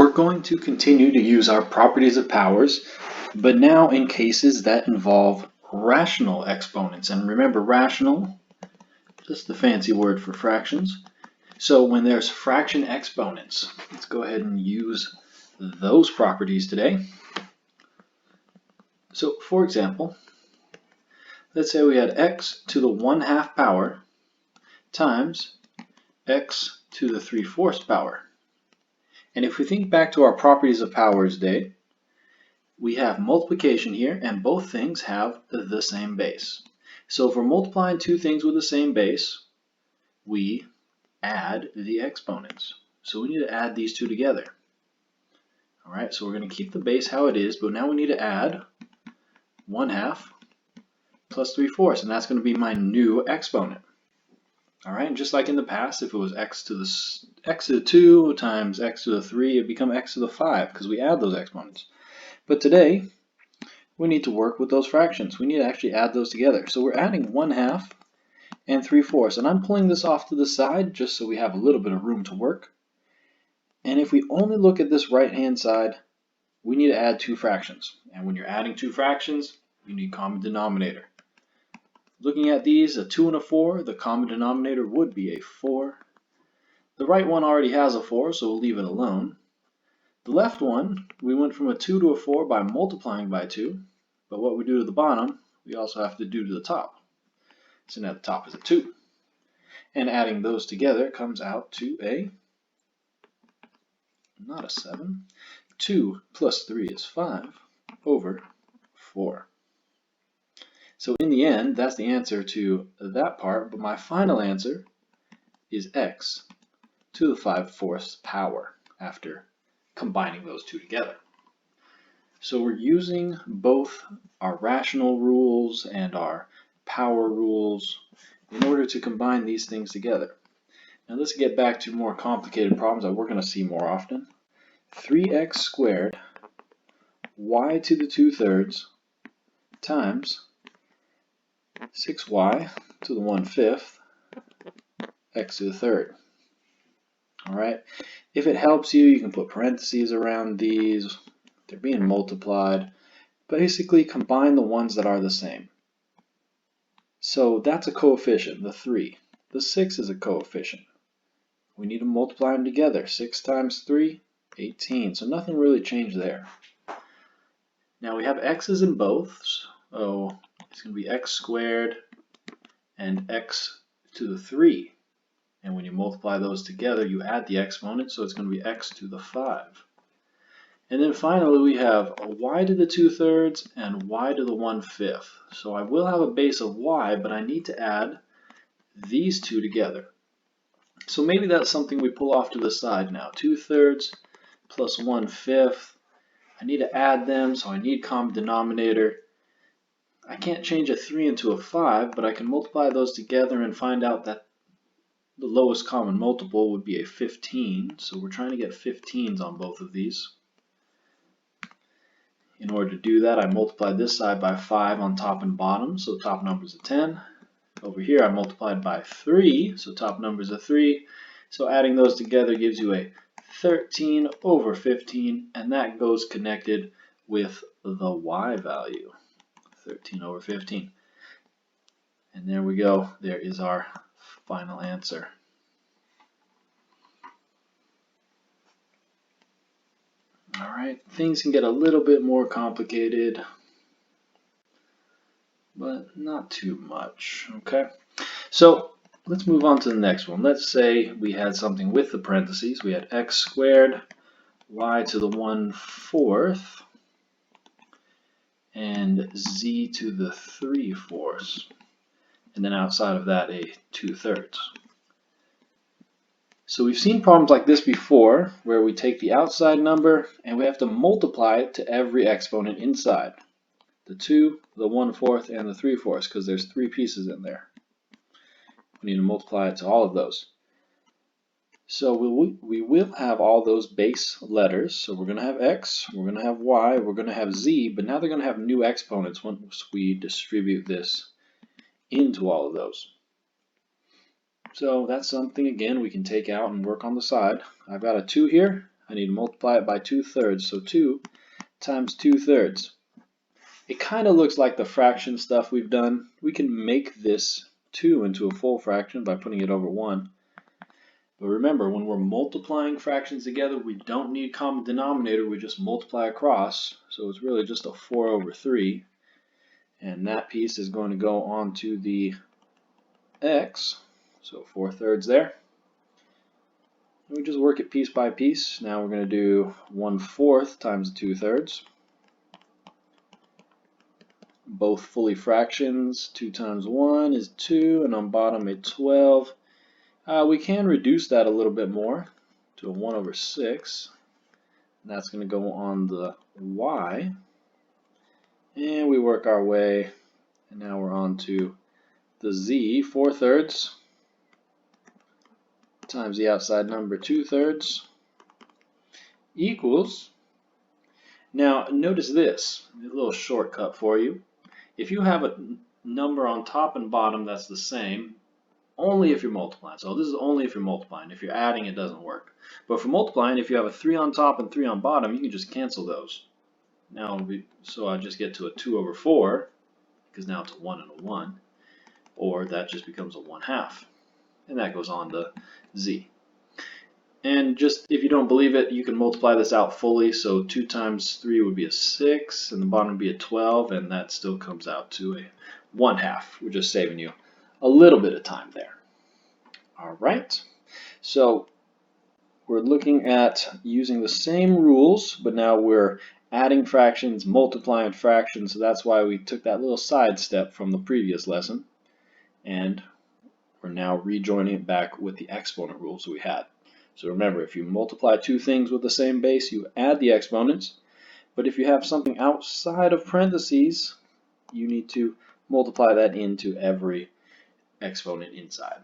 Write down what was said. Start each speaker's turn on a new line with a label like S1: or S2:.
S1: we're going to continue to use our properties of powers, but now in cases that involve rational exponents. And remember, rational, just the fancy word for fractions. So when there's fraction exponents, let's go ahead and use those properties today. So for example, let's say we had x to the 1/2 power times x to the 3/4 power. And if we think back to our properties of powers day, we have multiplication here, and both things have the same base. So if we're multiplying two things with the same base, we add the exponents. So we need to add these two together. All right, so we're going to keep the base how it is, but now we need to add 1/2 plus 3/4, and that's going to be my new exponent. All right, and just like in the past, if it was x to the 2 times x to the 3, it'd become x to the 5 because we add those exponents. But today, we need to work with those fractions. We need to actually add those together. So we're adding 1/2 and 3/4, and I'm pulling this off to the side just so we have a little bit of room to work. And if we only look at this right-hand side, we need to add two fractions. And when you're adding two fractions, you need common denominator. Looking at these, a 2 and a 4, the common denominator would be a 4. The right one already has a 4, so we'll leave it alone. The left one, we went from a 2 to a 4 by multiplying by 2, but what we do to the bottom, we also have to do to the top. So now the top is a 2. And adding those together comes out to not a 7, 2 plus 3 is 5 over 4. So in the end, that's the answer to that part, but my final answer is x to the 5/4 power after combining those two together. So we're using both our rational rules and our power rules in order to combine these things together. Now let's get back to more complicated problems that we're going to see more often. 3x squared y to the 2/3 times 6y to the 1/5 x to the 3rd. All right. If it helps you, you can put parentheses around these. They're being multiplied. Basically, combine the ones that are the same. So that's a coefficient, the 3. The 6 is a coefficient. We need to multiply them together. 6 times 3, 18. So nothing really changed there. Now we have x's in both. So it's going to be x squared and x to the 3. And when you multiply those together, you add the exponent, so it's going to be x to the 5. And then finally, we have a y to the 2/3 and y to the 1/5. So I will have a base of y, but I need to add these two together. So maybe that's something we pull off to the side now. 2/3 plus 1/5. I need to add them, so I need common denominator. I can't change a 3 into a 5, but I can multiply those together and find out that the lowest common multiple would be a 15. So we're trying to get 15s on both of these. In order to do that, I multiplied this side by 5 on top and bottom, so top number is a 10. Over here, I multiplied by 3, so top number is a 3. So adding those together gives you a 13 over 15, and that goes connected with the y value, 13 over 15. And there we go. There is our final answer. All right, things can get a little bit more complicated, but not too much, okay? So let's move on to the next one. Let's say we had something with the parentheses. We had x squared, y to the 1/4, and z to the 3/4. And then outside of that, a 2/3. So we've seen problems like this before, where we take the outside number and we have to multiply it to every exponent inside. The 2, the 1/4, and the 3/4, because there's 3 pieces in there. We need to multiply it to all of those. So we will have all those base letters. So we're going to have x, we're going to have y, we're going to have z, but now they're going to have new exponents once we distribute this into all of those. So that's something, again, we can take out and work on the side. I've got a 2 here. I need to multiply it by 2/3. So 2 times 2/3. It kind of looks like the fraction stuff we've done. We can make this 2 into a full fraction by putting it over 1. But remember, when we're multiplying fractions together, we don't need common denominator, we just multiply across. So it's really just a 4/3. And that piece is going to go onto the x, so 4/3 there. And we just work it piece by piece. Now we're going to do 1/4 times 2/3. Both fully fractions. 2 times 1 is 2, and on bottom a 12. We can reduce that a little bit more to a 1/6. And that's going to go on the y. And we work our way, and now we're on to the z. 4/3 times the outside number 2/3 equals. Now notice this, a little shortcut for you. If you have a number on top and bottom that's the same, only if you're multiplying. So this is only if you're multiplying. If you're adding, it doesn't work. But for multiplying, if you have a 3 on top and 3 on bottom, you can just cancel those. Now, so I just get to a 2/4, because now it's a 1 and a 1. Or that just becomes a 1/2. And that goes on to z. And just if you don't believe it, you can multiply this out fully. So 2 times 3 would be a 6, and the bottom would be a 12, and that still comes out to a 1/2. We're just saving you a little bit of time there. All right, so we're looking at using the same rules, but now we're adding fractions, multiplying fractions, so that's why we took that little side step from the previous lesson, and we're now rejoining it back with the exponent rules we had. So remember, if you multiply two things with the same base, you add the exponents, but if you have something outside of parentheses, you need to multiply that into every exponent inside.